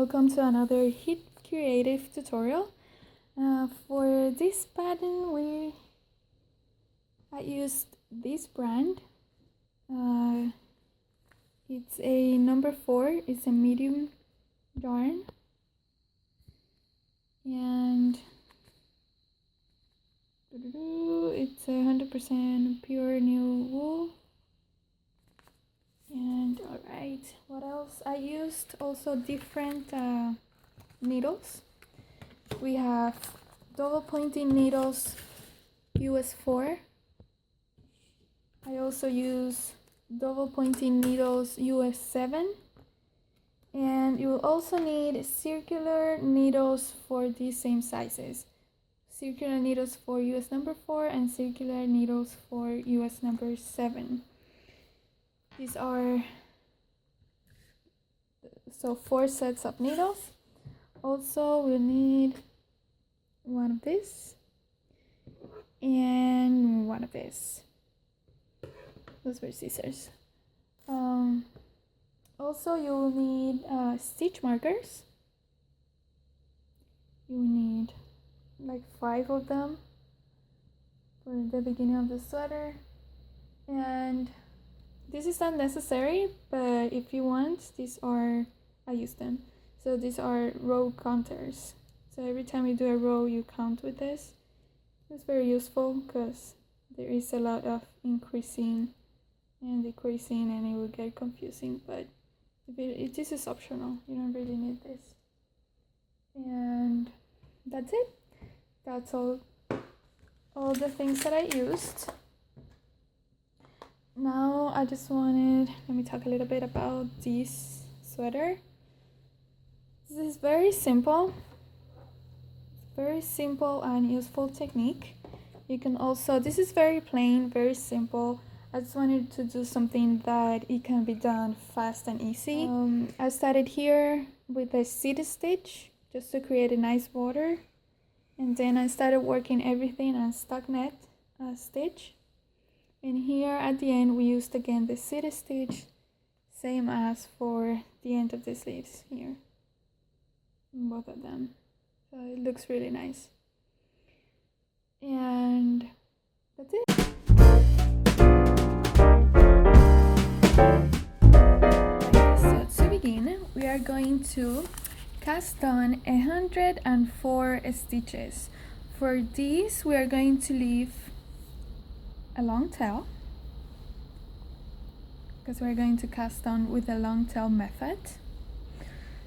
welcome to another Hit Creative tutorial. For this pattern I used this brand. It's a number 4, it's a medium yarn, and it's 100% pure new wool. And alright, what else? I used also different needles. We have double pointing needles US 4. I also use double pointing needles US 7. And you will also need circular needles for these same sizes. Circular needles for US number 4 and circular needles for US number 7. These are 4 sets of needles. Also, we'll need one of this and one of this. Those were scissors. Also, you will need stitch markers. You will need like 5 of them for the beginning of the sweater, and this is not necessary, but if you want, I use them. So these are row counters. So every time you do a row, you count with this. It's very useful because there is a lot of increasing and decreasing, and it will get confusing. But this is optional. You don't really need this. And that's it. That's all the things that I used. Now let me talk a little bit about this sweater. This is very simple and useful technique. You can also, this is very plain, very simple. I just wanted to do something that it can be done fast and easy. I started here with a seed stitch just to create a nice border, and then I started working everything on stockinette stitch. And here at the end we used again the seed stitch, same as for the end of the sleeves here, both of them. So it looks really nice. And that's it. So to begin, we are going to cast on 104 stitches. For these, we are going to leave a long tail, because we're going to cast on with the long tail method.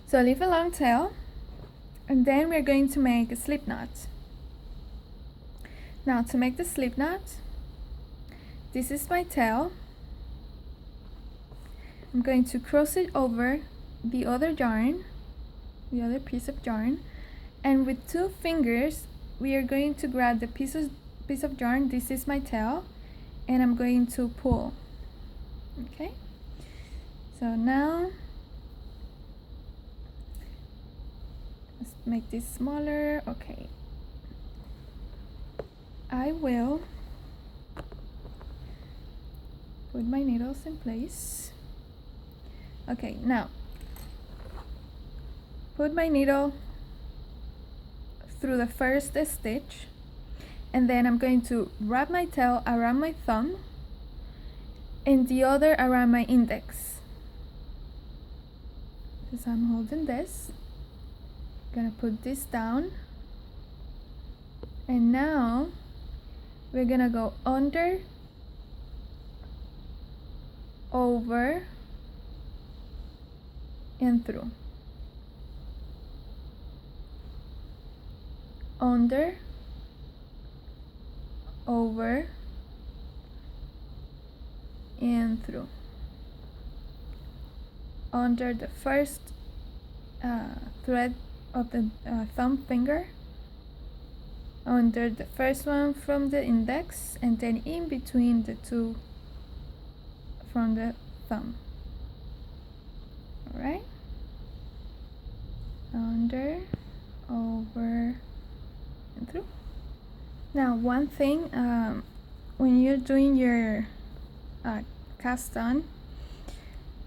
So leave a long tail, and then we're going to make a slip knot. Now to make the slip knot, this is my tail. I'm going to cross it over the other yarn, the other piece of yarn, and with 2 fingers we are going to grab the piece of yarn. This is my tail, and I'm going to pull. Okay, so now let's make this smaller. Okay, I will put my needles in place. Okay, now put my needle through the first stitch, and then I'm going to wrap my tail around my thumb and the other around my index. So I'm holding this, gonna put this down, and now we're gonna go under, over, and through. Under, over, and through. Under the first thread of the thumb finger, under the first one from the index, and then in between the 2 from the thumb. Alright? Under, over, and through. Now, one thing, when you're doing your cast on,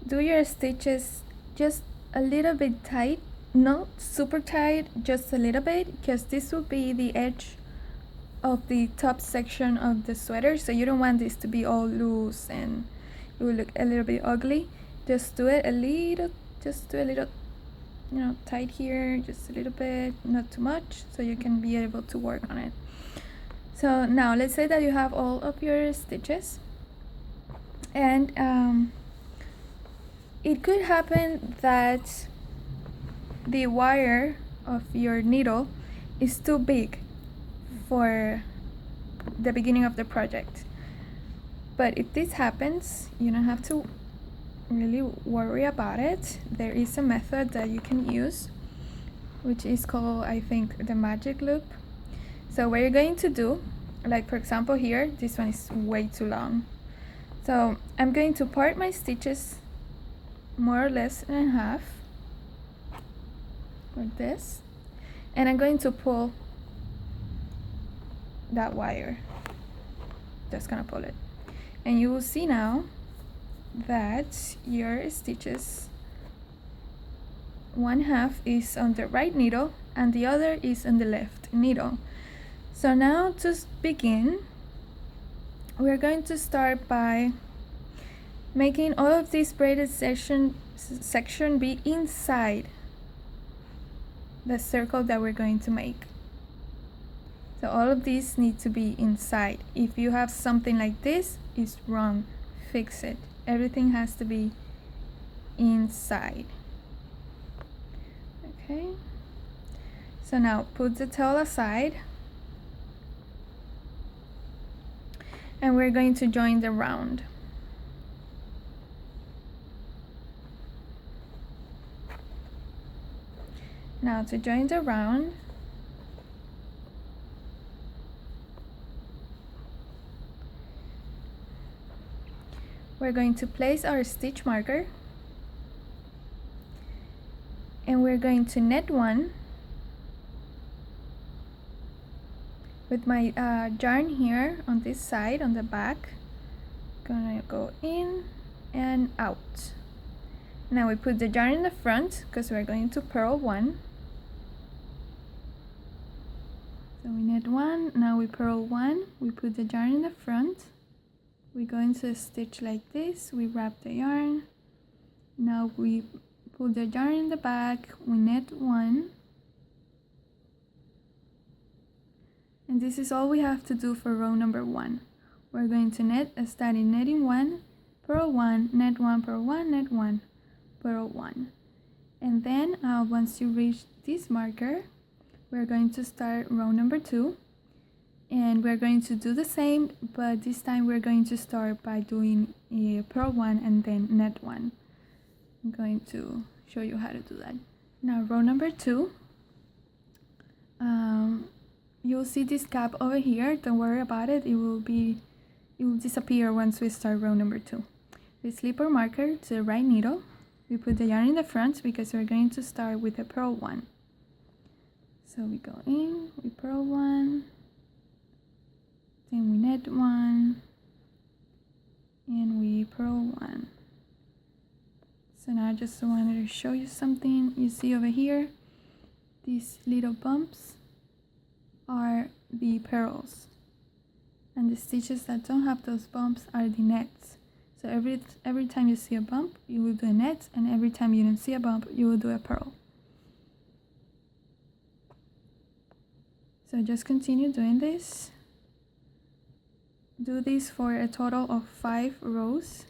do your stitches just a little bit tight not super tight, just a little bit, because this will be the edge of the top section of the sweater, so you don't want this to be all loose and it will look a little bit ugly. Just do it a little, you know, tight here, just a little bit, not too much, so you can be able to work on it. So now let's say that you have all of your stitches, and it could happen that the wire of your needle is too big for the beginning of the project. But if this happens, you don't have to really worry about it. There is a method that you can use, which is called, I think, the magic loop. So what you're going to do, like for example here, this one is way too long. So I'm going to part my stitches more or less in half, like this, and I'm going to pull that wire. Just gonna pull it, and you will see now that your stitches, one half is on the right needle and the other is on the left needle. So now to begin, we're going to start by making all of this braided section be inside the circle that we're going to make. So all of these need to be inside. If you have something like this, it's wrong. Fix it. Everything has to be inside. Okay. So now put the tail aside, and we're going to join the round. Now to join the round, we're going to place our stitch marker, and we're going to net one with my yarn here on this side, on the back. Gonna go in and out. Now we put the yarn in the front because we're going to purl one. So we net one, now we purl one, we put the yarn in the front, we go into a stitch like this, we wrap the yarn, now we put the yarn in the back, we net one, and this is all we have to do for row number 1. We're going to net, starting netting 1, purl 1, net 1, purl 1, net 1, purl 1. And then once you reach this marker, we're going to start row number 2, and we're going to do the same, but this time we're going to start by doing a purl 1 and then net 1. I'm going to show you how to do that. Now row number 2, you'll see this gap over here. Don't worry about it, it will disappear once we start row number 2. We slip our marker to the right needle, we put the yarn in the front because we're going to start with a purl 1. So we go in, we purl 1, then we net 1, and we purl 1. So now I just wanted to show you something. You see over here, these little bumps are the purls, and the stitches that don't have those bumps are the nets. So every time you see a bump, you will do a net, and every time you don't see a bump, you will do a purl. So just continue doing this. Do this for a total of 5 rows.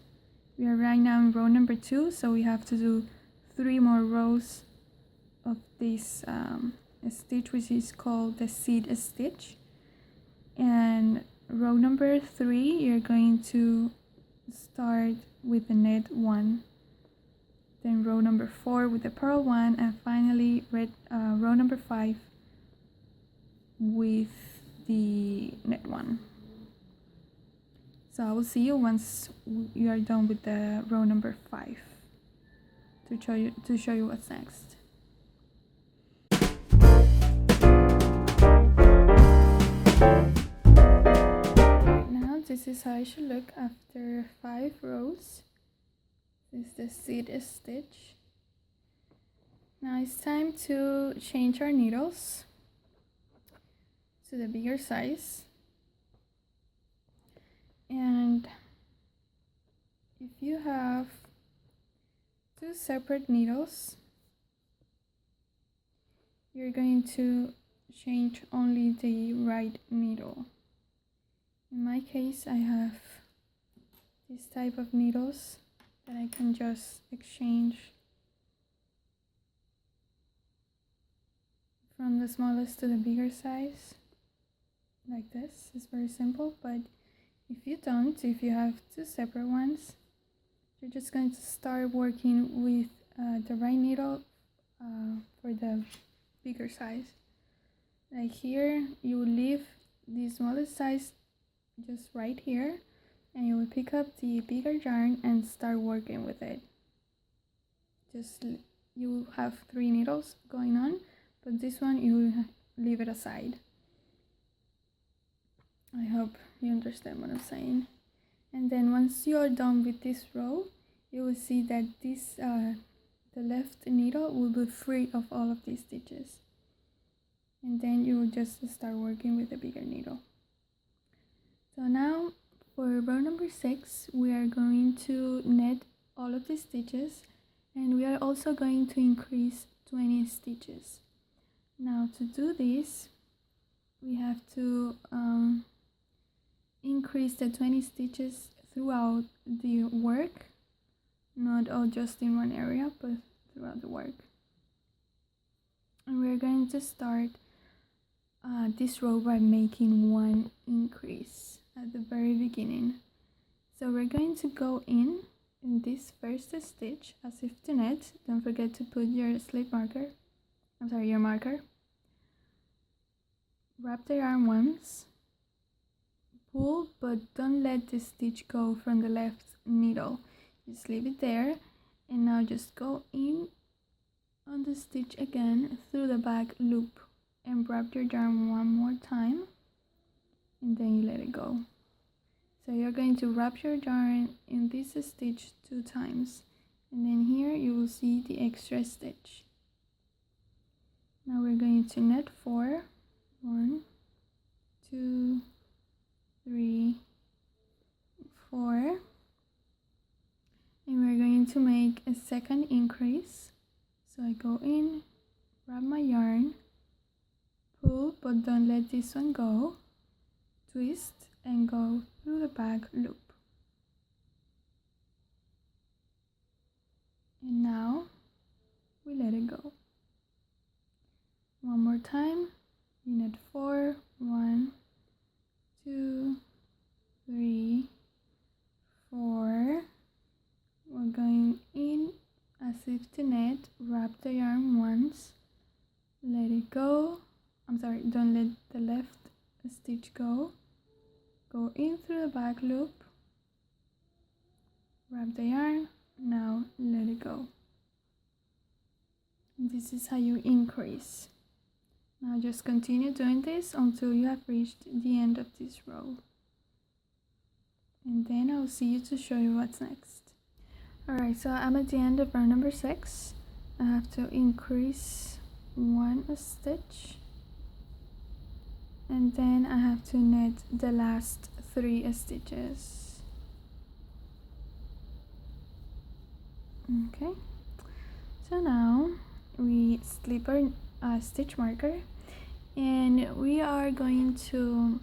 We are right now in row number 2, so we have to do 3 more rows of this stitch, which is called the seed stitch. And row number 3, you're going to start with the net 1, then row number 4 with the purl 1, and finally row number 5 with the net 1. So I will see you once you are done with the row number 5 to show you what's next. Now this is how it should look after 5 rows. This is the seed stitch. Now it's time to change our needles to the bigger size. And if you have two separate needles, you're going to change only the right needle. In my case, I have this type of needles that I can just exchange from the smallest to the bigger size, like this. It's very simple, but if you don't, if you have two separate ones, you're just going to start working with the right needle for the bigger size. Like here, you will leave the smallest size just right here, and you will pick up the bigger yarn and start working with it. Just you have 3 needles going on, but this one you will leave it aside. I hope you understand what I'm saying. And then once you are done with this row, you will see that this the left needle will be free of all of these stitches. And then you will just start working with the bigger needle. So now for row number 6, we are going to net all of the stitches, and we are also going to increase 20 stitches. Now to do this, we have to increase the 20 stitches throughout the work, not all just in one area, but throughout the work. And we're going to start this row by making 1 increase at the very beginning. So we're going to go in this first stitch as if to net. Don't forget to put your slip marker, your marker. Wrap the yarn once, pull, but don't let the stitch go from the left needle. Just leave it there, and now just go in on the stitch again through the back loop and wrap your yarn one more time, and then you let it go. So you're going to wrap your yarn in this stitch 2 times, and then here you will see the extra stitch. Now we're going to net 4. 1, 2, 3, 4, and we're going to make a second increase. So I go in, wrap my yarn, pull, but don't let this one go, twist, and go through the back loop. And now we let it go. One more time. You net 4, 1, 2, 3, 4. We're going in as if to net, wrap the yarn once, let it go. Don't let the left stitch go. Go in through the back loop, wrap the yarn, now let it go. And this is how you increase. Now just continue doing this until you have reached the end of this row. And then I'll see you to show you what's next. Alright, so I'm at the end of row number 6. I have to increase 1 stitch. And then I have to net the last 3 stitches. Okay, so now we slip our stitch marker, and we are going to,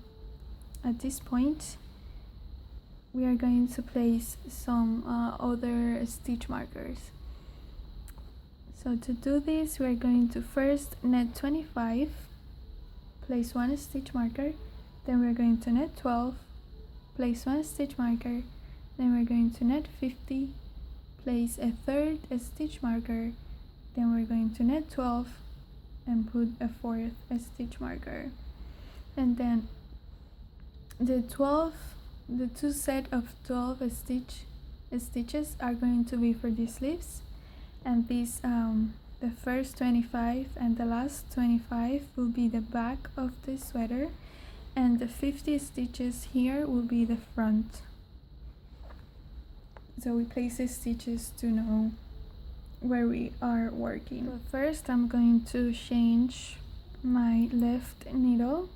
at this point, we are going to place some other stitch markers. So to do this, we are going to first net 25, place 1 stitch marker, then we're going to net 12, place 1 stitch marker, then we're going to net 50, place a 3rd stitch marker, then we're going to net 12 and put a 4th stitch marker. And then the 2 set of 12 stitches are going to be for the sleeves, and these the first 25 and the last 25 will be the back of the sweater, and the 50 stitches here will be the front. So we place the stitches to know where we are working. But first I'm going to change my left needle,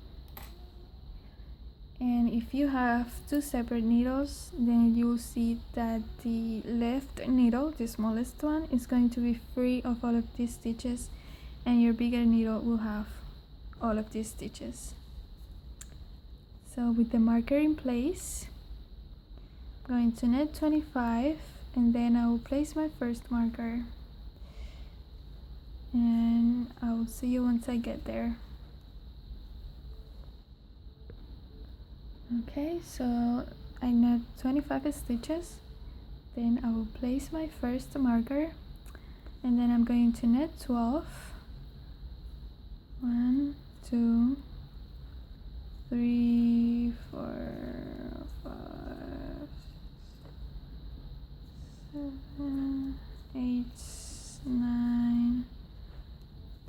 and if you have two separate needles, then you'll see that the left needle, the smallest one, is going to be free of all of these stitches, and your bigger needle will have all of these stitches. So with the marker in place, I'm going to knit 25, and then I will place my first marker, and I will see you once I get there. Okay, so I knit 25 stitches, then I will place my first marker, and then I'm going to knit 12. 1, 2, 3, 4, 5, 7, 8, 9,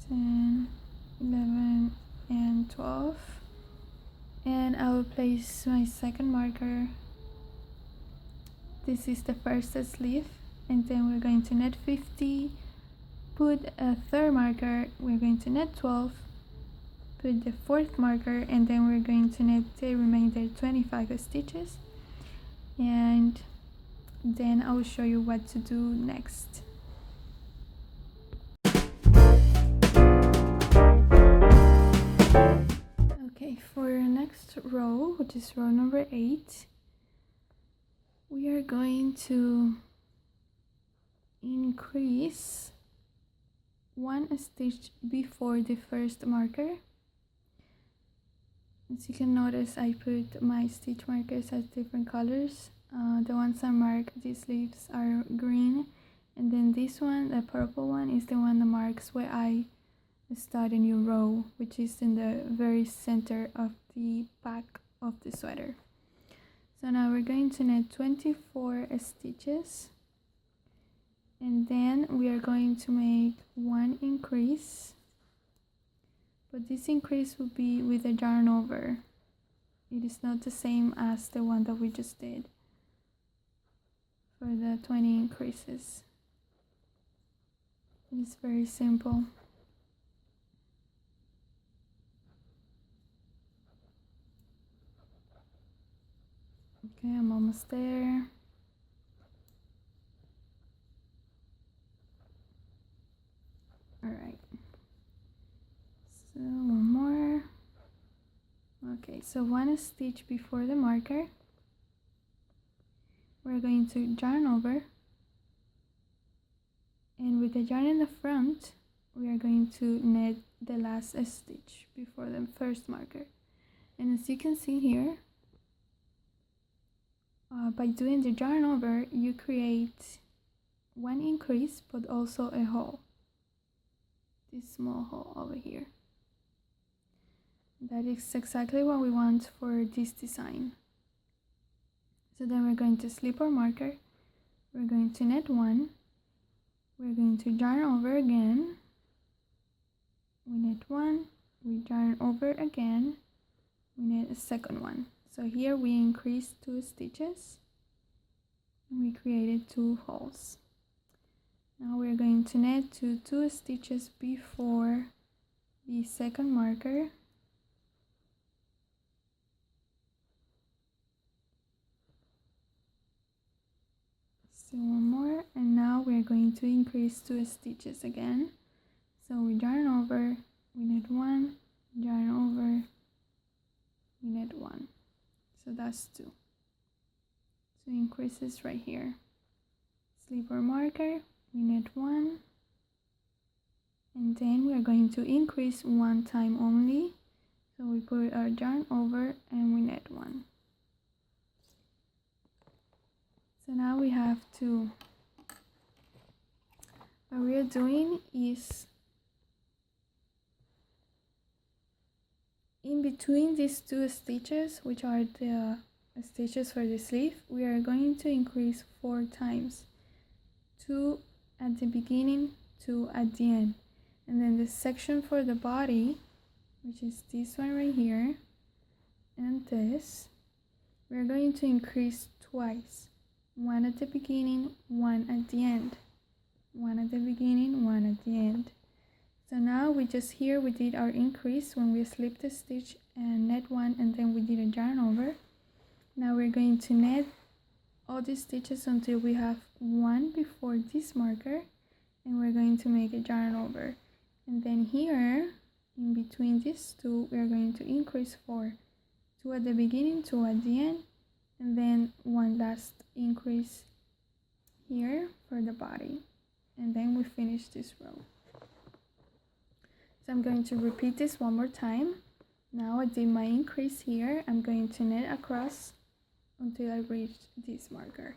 10, 11, and 12. And I will place my second marker. This is the first sleeve, and then we're going to knit 50, put a third marker, we're going to knit 12, put the fourth marker, and then we're going to knit the remainder 25 stitches, and then I will show you what to do next. Okay, for our next row, which is row number 8, we are going to increase 1 stitch before the first marker. As you can notice, I put my stitch markers as different colors. The ones I marked, these leaves are green, and then this one, the purple one, is the one that marks where I start a new row, which is in the very center of the back of the sweater. So now we're going to knit 24 stitches, and then we are going to make 1 increase, but this increase will be with a yarn over. It is not the same as the one that we just did for the 20 increases. It's very simple. Okay, I'm almost there. Alright, so one more. Okay, so 1 stitch before the marker, we're going to yarn over, and with the yarn in the front, we are going to knit the last stitch before the first marker. And as you can see here, by doing the yarn over, you create 1 increase, but also a hole, this small hole over here. That is exactly what we want for this design. So then we're going to slip our marker, we're going to knit 1, we're going to yarn over again, we knit 1, we yarn over again, we knit a second one. So here we increased 2 stitches, and we created 2 holes. Now we're going to knit 2 stitches before the second marker. So one more, and now we're going to increase 2 stitches again. So we yarn over, we knit 1, yarn over, we knit 1. So that's 2. 2 increases right here. Slip our marker, we knit 1, and then we are going to increase 1 time only. So we put our yarn over and we knit 1. So now we have 2. What we are doing is, in between these 2 stitches, which are the stitches for the sleeve, we are going to increase 4 times. 2 at the beginning, 2 at the end. And then the section for the body, which is this one right here, and this, we're going to increase twice. 1 at the beginning, 1 at the end. one at the beginning, one at the end. So now we did our increase when we slipped the stitch and net one, and then we did a yarn over. Now we're going to net all these stitches until we have one before this marker, and we're going to make a yarn over. And then here in between these two, we're going to increase 4, 2 at the beginning, 2 at the end, and then one last increase here for the body, and then we finish this row. So I'm going to repeat this one more time. Now I did my increase here. I'm going to knit across until I reach this marker.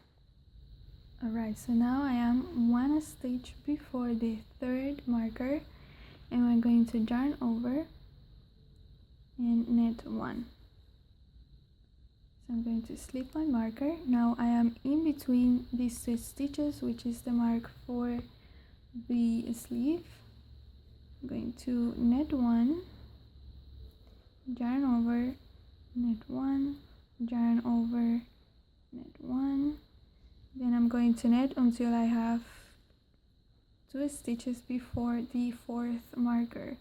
Alright, so now I am one stitch before the third marker, and I'm going to yarn over and knit one. So I'm going to slip my marker. Now I am in between these 2 stitches, which is the mark for the sleeve. I'm going to knit one, yarn over, knit one, yarn over, knit one. Then I'm going to knit until I have 2 stitches before the 4th marker.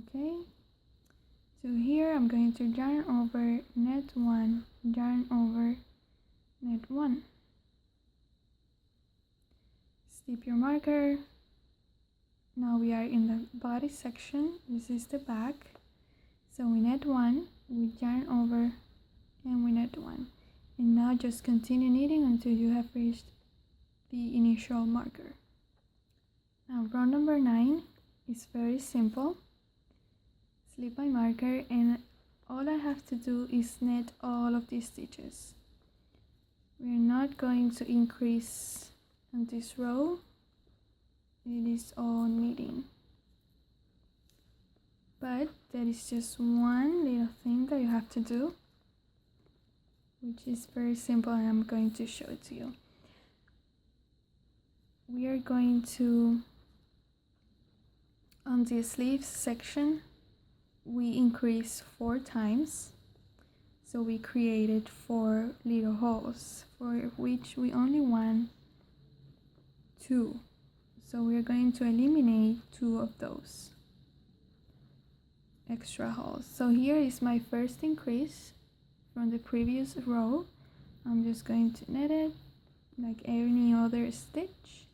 Okay, so here I'm going to yarn over, knit one, yarn over, knit one. Slip your marker. Now we are in the body section. This is the back. So we knit one, we yarn over, and we knit one. And now just continue knitting until you have reached the initial marker. Now row number 9 is very simple. Slip my marker, and all I have to do is knit all of these stitches. We're not going to increase on this row. It is all knitting. But there is just one little thing that you have to do, which is very simple, and I'm going to show it to you. We are going to, on the sleeves section, we increase 4 times. So we created 4 little holes, for which we only want 2. So we're going to eliminate 2 of those extra holes. So here is my first increase from the previous row. I'm just going to knit it like any other stitch.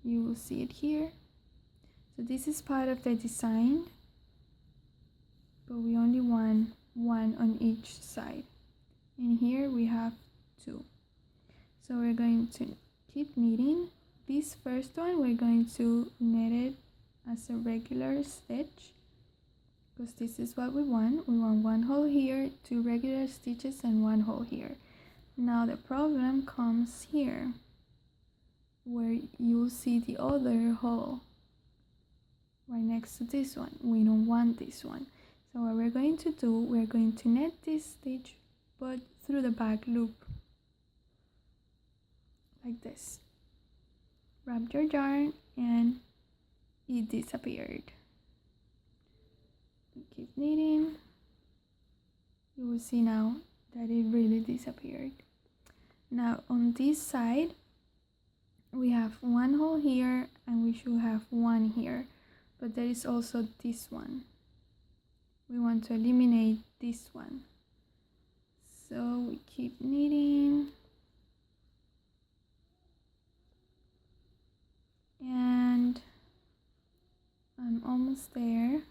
You will see it here. So this is part of the design, but we only want 1 on each side, and here we have 2. So we're going to keep knitting. This first one we're going to knit it as a regular stitch, because this is what we want. We want 1 hole here, 2 regular stitches, and 1 hole here. Now the problem comes here, where you'll see the other hole right next to this one. We don't want this one. So what we're going to do, we're going to knit this stitch, but through the back loop, like this. Wrap your yarn, and it disappeared. Keep knitting. You will see now that it really disappeared. Now on this side, we have 1 hole here, and we should have 1 here, but there is also this one. We want to eliminate this one. So we keep knitting, and I'm almost there.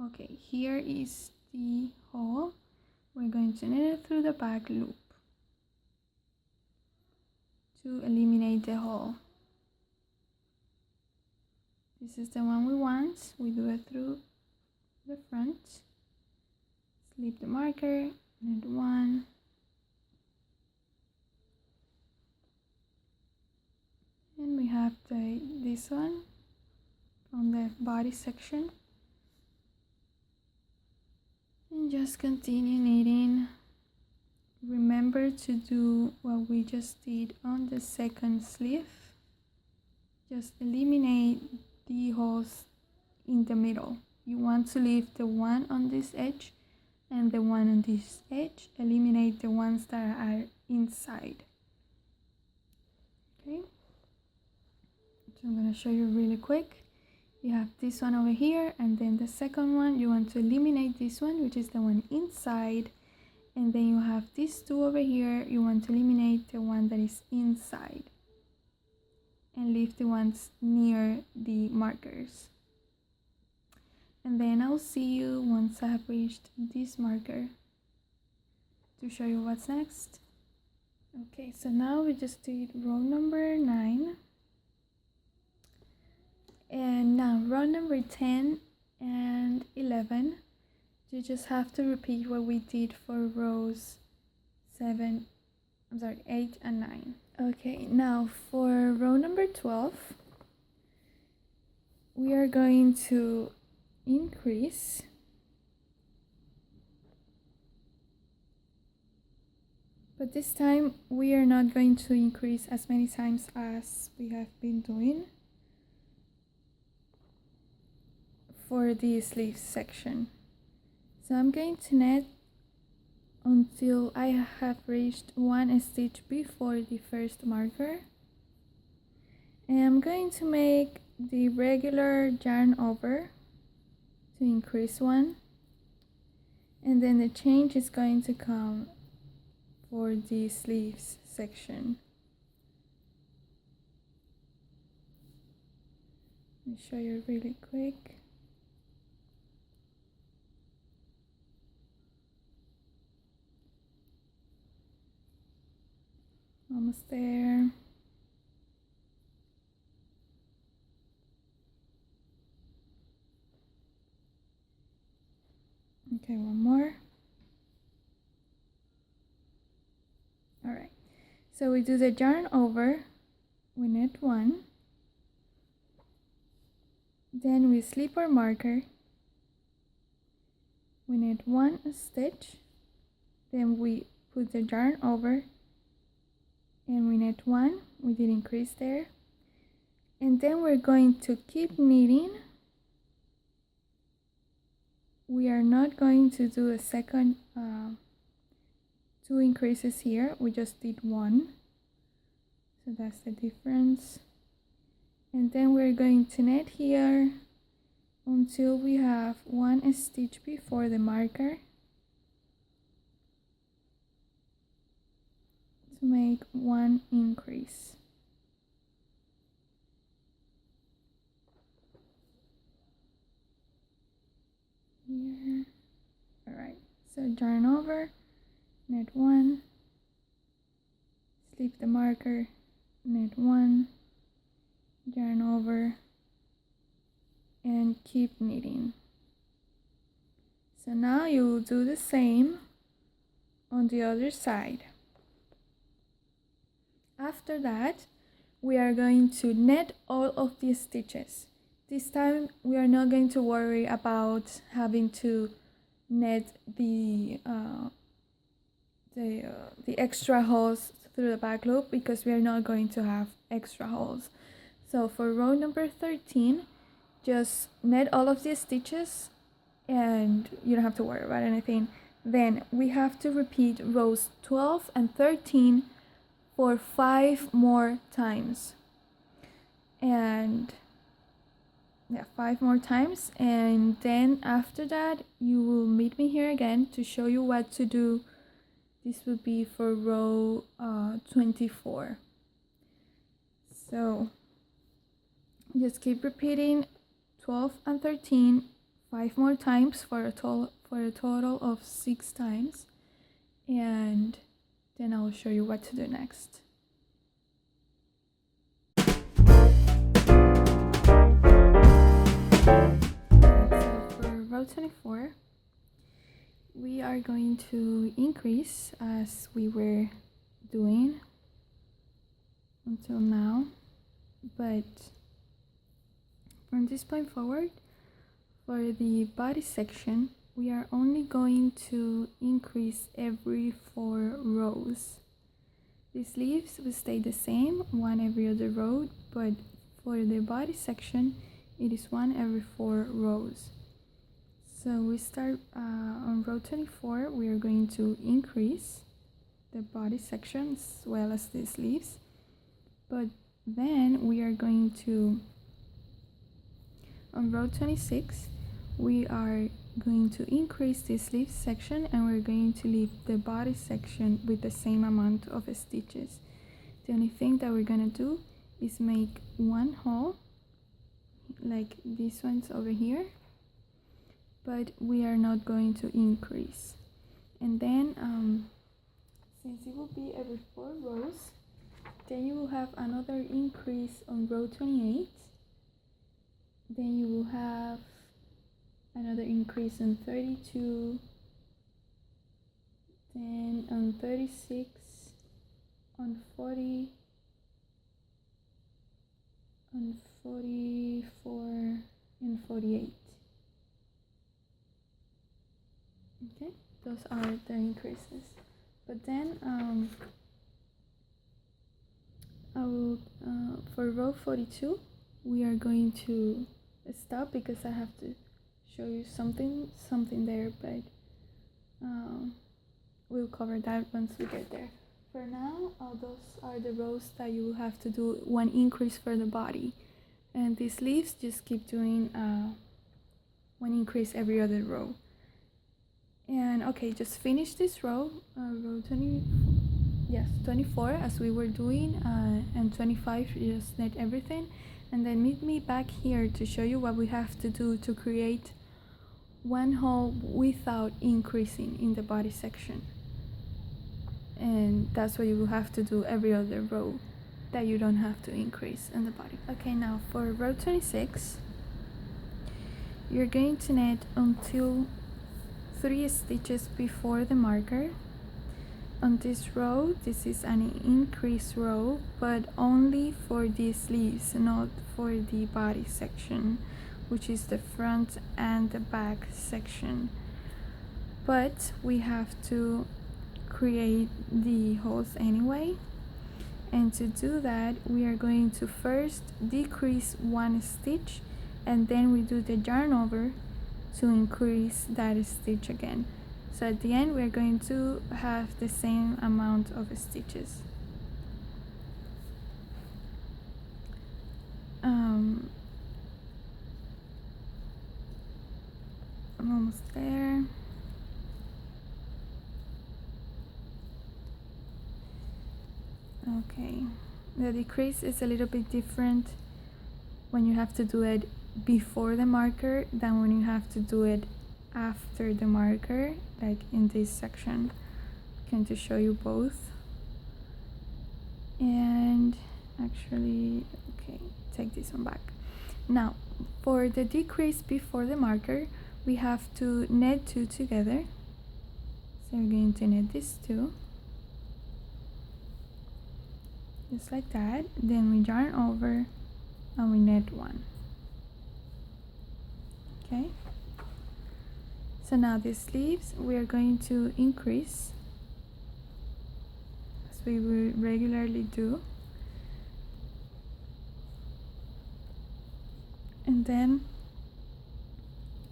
Okay, here is the hole. We're going to knit it through the back loop to eliminate the hole. This is the one we want. We do it through the front, slip the marker, knit 1, and we have this one from the body section, and just continue knitting. Remember to do what we just did on the second sleeve. Just eliminate the holes in the middle. You want to leave the one on this edge and the one on this edge, eliminate the ones that are inside. Okay, so I'm going to show you really quick. You have this one over here, and then the second one, you want to eliminate this one, which is the one inside, and then you have these two over here, you want to eliminate the one that is inside and leave the ones near the markers. And then I'll see you once I have reached this marker to show you what's next. Okay, so now we just did row number 9. And now row number 10 and 11, you just have to repeat what we did for rows 8 and 9. Okay, now for row number 12, we are going to increase but this time we are not going to increase as many times as we have been doing for the sleeve section. So I'm going to knit until I have reached 1 stitch before the first marker, and I'm going to make the regular yarn over to increase 1, and then the change is going to come for the sleeves section. Let me show you really quick. Almost there. Okay, one more. All right, so we do the yarn over, we knit 1, then we slip our marker, we knit 1 stitch, then we put the yarn over and we knit 1, we did increase there, and then we're going to keep knitting. We are not going to do a second 2 increases here, we just did 1, so that's the difference. And then we're going to knit here until we have 1 stitch before the marker to make 1 increase. Here. All right, so yarn over, knit 1, slip the marker, knit 1, yarn over, and keep knitting. So now you will do the same on the other side. After that, we are going to knit all of these stitches. This time we are not going to worry about having to knit the extra holes through the back loop, because we are not going to have extra holes. So for row number 13, just knit all of these stitches and you don't have to worry about anything. Then we have to repeat rows 12 and 13 for 5 more times. And yeah, 5 more times, and then after that you will meet me here again to show you what to do. This will be for row 24. So just keep repeating 12 and 13 5 more times for a total of 6 times, and then I will show you what to do next. Row 24, we are going to increase as we were doing until now, but from this point forward, for the body section, we are only going to increase every 4 rows. The sleeves will stay the same, 1 every other row, but for the body section, it is 1 every 4 rows. So we start on row 24. We are going to increase the body section as well as the sleeves, but then we are going to, on row 26, we are going to increase the sleeve section, and we're going to leave the body section with the same amount of stitches. The only thing that we're gonna do is make one hole like these ones over here, but we are not going to increase. And then since it will be every 4 rows, then you will have another increase on row 28, then you will have another increase on 32, then on 36, on 40, on 44, and 48. Okay, those are the increases. But then I will for row 42 we are going to stop because I have to show you something there, but we'll cover that once we get there. For now, those are the rows that you will have to do one increase for the body, and these sleeves just keep doing one increase every other row. And okay, just finish this row, row 24 as we were doing, and 25 just knit everything, and then meet me back here to show you what we have to do to create one hole without increasing in the body section. And that's what you will have to do every other row, that you don't have to increase in the body. Okay, now for row 26, you're going to knit until 3 stitches before the marker. On this row, this is an increase row, but only for the sleeves, not for the body section, which is the front and the back section. But we have to create the holes anyway, and to do that we are going to first decrease 1 stitch, and then we do the yarn over to increase that stitch again. So at the end we're going to have the same amount of stitches. I'm almost there. Okay, the decrease is a little bit different when you have to do it before the marker than when you have to do it after the marker, like in this section. I'm going to show you both. And actually, okay, take this one back. Now, for the decrease before the marker, we have to knit 2 together. So we're going to knit these 2. Just like that. Then we yarn over and we knit 1. Okay, so now the sleeves we are going to increase as we will regularly do, and then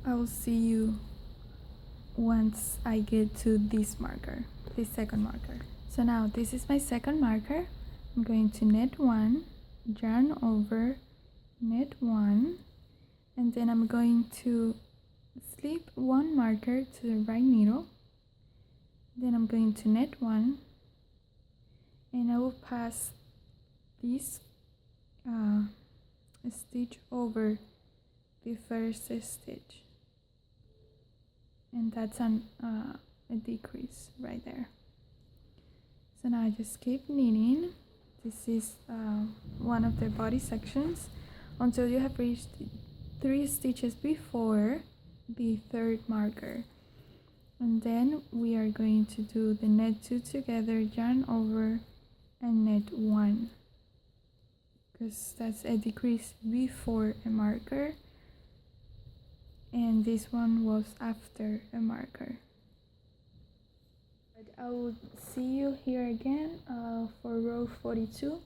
I will see you once I get to this marker, this second marker. So now this is my second marker. I'm going to knit 1, yarn over, knit 1, and then I'm going to slip 1 marker to the right needle, then I'm going to knit 1, and I will pass this stitch over the first stitch, and that's a decrease right there. So now I just keep knitting. This is one of the body sections until you have reached 3 stitches before the third marker, and then we are going to do the knit 2 together, yarn over, and knit 1, because that's a decrease before a marker, and this one was after a marker. But I will see you here again for row 42,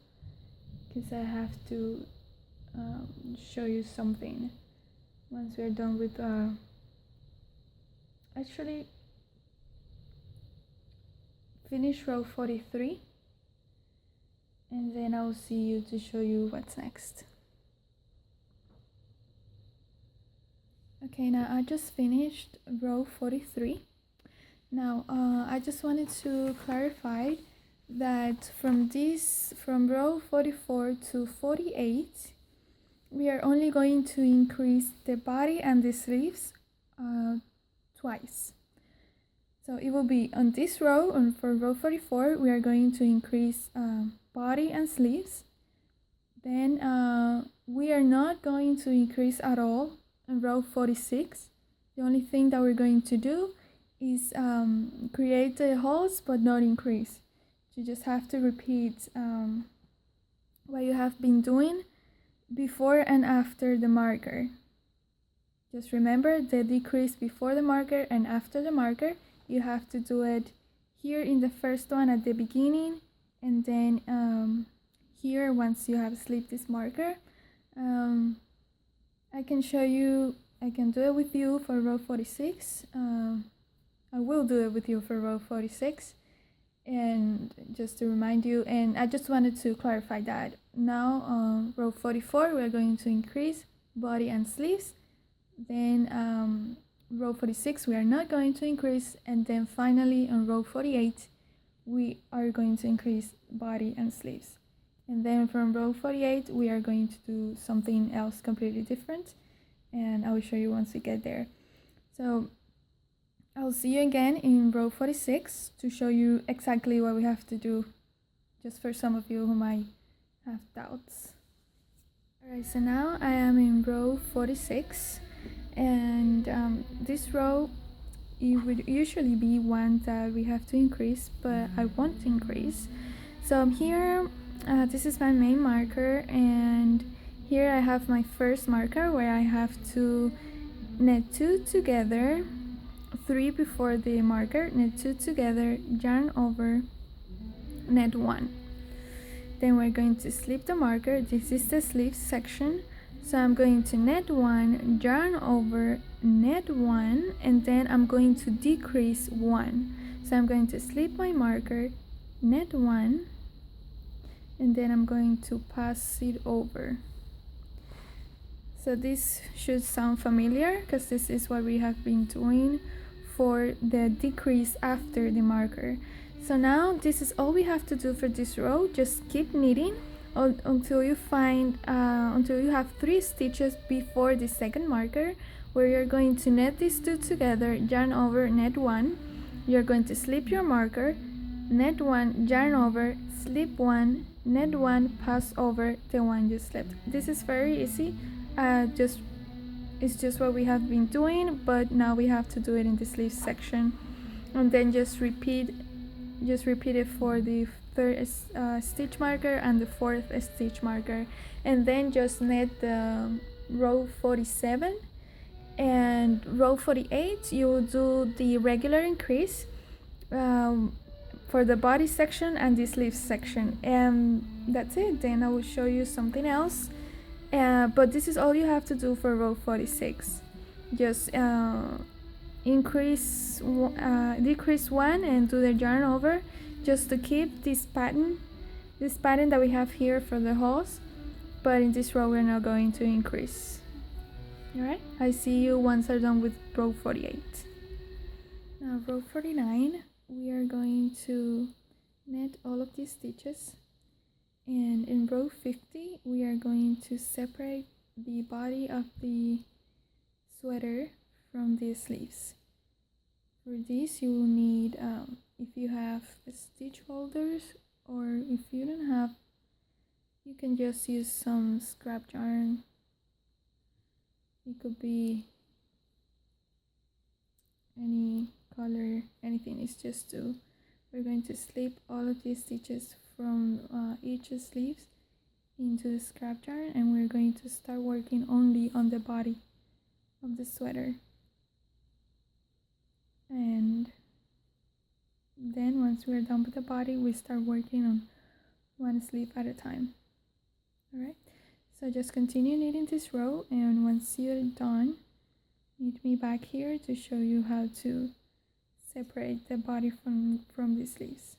because I have to show you something once we're done with actually finish row 43, and then I'll see you to show you what's next. Okay, now I just finished row 43. Now I just wanted to clarify that from row 44 to 48, we are only going to increase the body and the sleeves twice. So it will be on this row, and for row 44, we are going to increase body and sleeves. Then we are not going to increase at all in row 46. The only thing that we're going to do is create the holes but not increase. You just have to repeat what you have been doing before and after the marker. Just remember the decrease before the marker and after the marker. You have to do it here in the first one at the beginning, and then here once you have slipped this marker. I can show you, I can do it with you for row 46. I will do it with you for row 46, and just to remind you, and I just wanted to clarify that now on row 44 we're going to increase body and sleeves, then row 46 we are not going to increase, and then finally on row 48 we are going to increase body and sleeves, and then from row 48 we are going to do something else completely different, and I will show you once we get there. So I'll see you again in row 46 to show you exactly what we have to do, just for some of you who might have doubts. Alright, so now I am in row 46, and this row, it would usually be one that we have to increase, but I won't increase. So I'm here, this is my main marker, and here I have my first marker where I have to knit 2 together, 3 before the marker, knit 2 together, yarn over, knit 1. Then we're going to slip the marker. This is the sleeve section, so I'm going to knit 1, yarn over, knit 1, and then I'm going to decrease 1. So I'm going to slip my marker, knit 1, and then I'm going to pass it over. So this should sound familiar because this is what we have been doing for the decrease after the marker. So now this is all we have to do for this row. Just keep knitting until you find until you have 3 stitches before the second marker, where you're going to knit these 2 together, yarn over, knit 1. You're going to slip your marker, knit 1, yarn over, slip 1, knit 1, pass over the one you slipped. This is very easy. It's just what we have been doing, but now we have to do it in the sleeve section, and then just repeat it for the 3rd stitch marker and the 4th stitch marker, and then just knit the row 47, and row 48 you will do the regular increase for the body section and the sleeve section, and that's it. Then I will show you something else. But this is all you have to do for row 46. Just decrease 1 and do the yarn over, just to keep this pattern that we have here for the holes, but in this row we're not going to increase. Alright, I see you once I'm done with row 48. Now row 49, we are going to knit all of these stitches. And in row 50, we are going to separate the body of the sweater from the sleeves. For this, you will need, if you have stitch holders, or if you don't have, you can just use some scrap yarn. It could be any color, anything. It's just we're going to slip all of these stitches from each sleeves into the scrap yarn, and we're going to start working only on the body of the sweater. And then once we're done with the body, we start working on one sleeve at a time. Alright, so just continue knitting this row, and once you're done, meet me back here to show you how to separate the body from the sleeves.